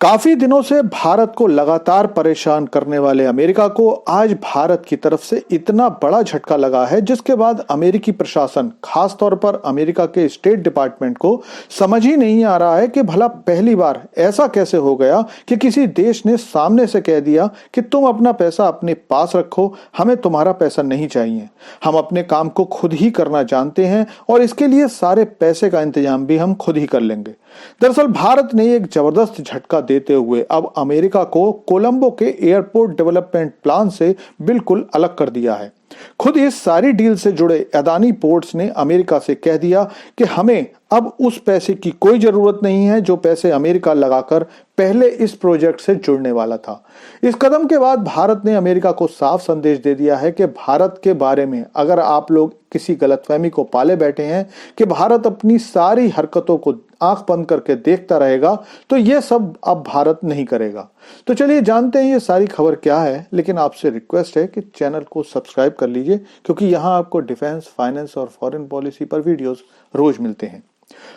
काफी दिनों से भारत को लगातार परेशान करने वाले अमेरिका को आज भारत की तरफ से इतना बड़ा झटका लगा है, जिसके बाद अमेरिकी प्रशासन, खास तौर पर अमेरिका के स्टेट डिपार्टमेंट को समझ ही नहीं आ रहा है कि भला पहली बार ऐसा कैसे हो गया कि किसी देश ने सामने से कह दिया कि तुम अपना पैसा अपने पास रखो, हमें तुम्हारा पैसा नहीं चाहिए, हम अपने काम को खुद ही करना जानते हैं और इसके लिए सारे पैसे का इंतजाम भी हम खुद ही कर लेंगे। दरअसल भारत ने एक जबरदस्त झटका देते हुए अब अमेरिका को कोलंबो के एयरपोर्ट डेवलपमेंट प्लान से बिल्कुल अलग कर दिया है। खुद इस सारी डील से जुड़े अदानी पोर्ट्स ने अमेरिका से कह दिया कि हमें अब उस पैसे की कोई जरूरत नहीं है जो पैसे अमेरिका लगाकर पहले इस प्रोजेक्ट से जुड़ने वाला था। इस कदम के बाद भारत ने अमेरिका को साफ संदेश दे दिया है कि भारत के बारे में अगर आप लोग किसी गलतफहमी को पाले बैठे हैं कि भारत अपनी सारी हरकतों को आंख बंद करके देखता रहेगा, तो ये सब अब भारत नहीं करेगा। तो चलिए जानते हैं ये सारी खबर क्या है, लेकिन आपसे रिक्वेस्ट है कि चैनल को सब्सक्राइब कर लीजिए, क्योंकि यहाँ आपको डिफेंस, फाइनेंस और फॉरेन पॉलिसी पर वीडियोस रोज मिलते हैं।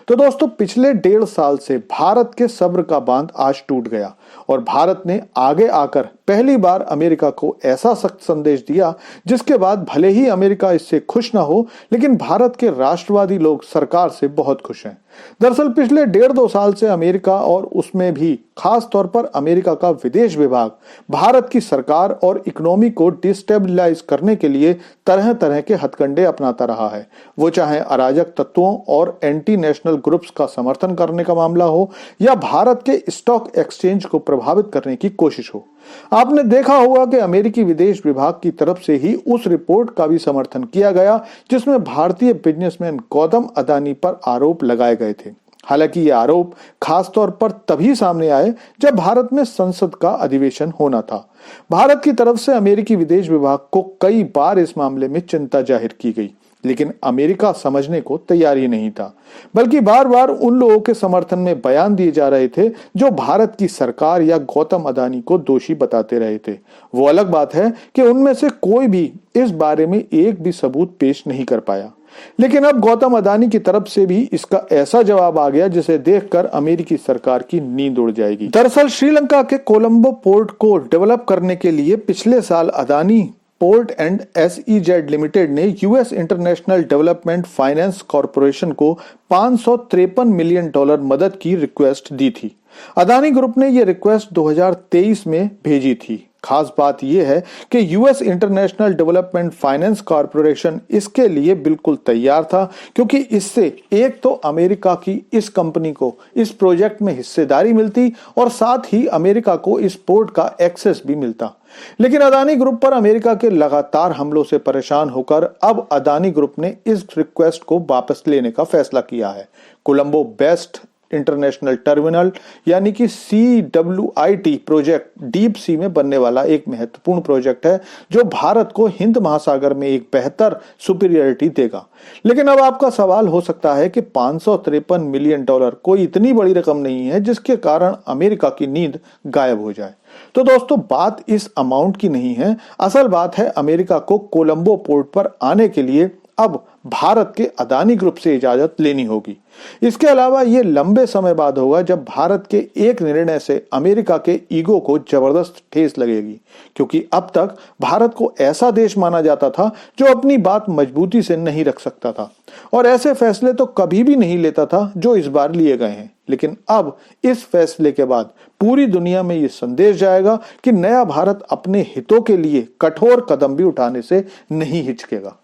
तो दोस्तों, पिछले 1.5 साल से भारत के सब्र का बांध आज टूट गया और भारत ने आगे आकर पहली बार अमेरिका को ऐसा सख्त संदेश दिया जिसके बाद भले ही अमेरिका इससे खुश ना हो, लेकिन भारत के राष्ट्रवादी लोग सरकार से बहुत खुश हैं। दरअसल पिछले 1.5-2 साल से अमेरिका और उसमें भी खास तौर पर अमेरिका का विदेश विभाग भारत की सरकार और इकोनॉमी को डिस्टेबलाइज करने के लिए तरह तरह के हथकंडे अपनाता रहा है। वो चाहे अराजक तत्वों और एंटी नेशनल ग्रुप्स का समर्थन करने का मामला हो या भारत के स्टॉक एक्सचेंज को प्रभावित करने की कोशिश हो। आपने देखा होगा कि अमेरिकी विदेश विभाग की तरफ से ही उस रिपोर्ट का भी समर्थन किया गया जिसमें भारतीय बिजनेसमैन गौतम अदानी पर आरोप लगाए गए थे। हालांकि ये आरोप खास तौर पर तभी सामने आए जब भारत में संसद का अधिवेशन होना था। भारत की तरफ से अमेरिकी विदेश विभाग को कई बार इस मामले में चिंता जाहिर की गई, लेकिन अमेरिका समझने को तैयार ही नहीं था, बल्कि बार बार उन लोगों के समर्थन में बयान दिए जा रहे थे जो भारत की सरकार या गौतम अदानी को दोषी बताते रहे थे। वो अलग बात है कि उनमें से कोई भी इस बारे में एक भी सबूत पेश नहीं कर पाया। लेकिन अब गौतम अदानी की तरफ से भी इसका ऐसा जवाब आ गया जिसे देखकर अमेरिकी सरकार की नींद उड़ जाएगी। दरअसल श्रीलंका के कोलंबो पोर्ट को डेवलप करने के लिए पिछले साल Adani port and SEZ limited ने US international development finance corporation को $553 मिलियन मदद की रिक्वेस्ट दी थी। अदानी ग्रुप ने यह रिक्वेस्ट 2023 में भेजी थी। खास बात यह है कि US international development finance corporation इसके लिए बिल्कुल तैयार था, क्योंकि इससे एक तो अमेरिका की इस कंपनी को इस प्रोजेक्ट में हिस्सेदारी मिलती और साथ ही अमेरिका को इस पोर्ट का एक्सेस भी मिलता। लेकिन अदानी ग्रुप पर अमेरिका के लगातार हमलों से परेशान होकर अब अदानी ग्रुप ने इस रिक्वेस्ट को वापस लेने का फैसला किया है। कोलंबो बेस्ट इंटरनेशनल टर्मिनल यानी कि CWIT प्रोजेक्ट डीप सी में बनने वाला एक महत्वपूर्ण प्रोजेक्ट है जो भारत को हिंद महासागर में एक बेहतर सुपीरियरिटी देगा। लेकिन अब आपका सवाल हो सकता है कि $553 मिलियन कोई इतनी बड़ी रकम नहीं है जिसके कारण अमेरिका की नींद गायब हो जाए। तो दोस्तों, बात इस अमाउंट की नहीं है, असल बात है अमेरिका को कोलंबो पोर्ट पर आने के लिए अब भारत के अदानी ग्रुप से इजाजत लेनी होगी। इसके अलावा यह लंबे समय बाद होगा जब भारत के एक निर्णय से अमेरिका के ईगो को जबरदस्त ठेस लगेगी, क्योंकि अब तक भारत को ऐसा देश माना जाता था जो अपनी बात मजबूती से नहीं रख सकता था और ऐसे फैसले तो कभी भी नहीं लेता था जो इस बार लिए गए हैं। लेकिन अब इस फैसले के बाद पूरी दुनिया में यह संदेश जाएगा कि नया भारत अपने हितों के लिए कठोर कदम भी उठाने से नहीं हिचकेगा।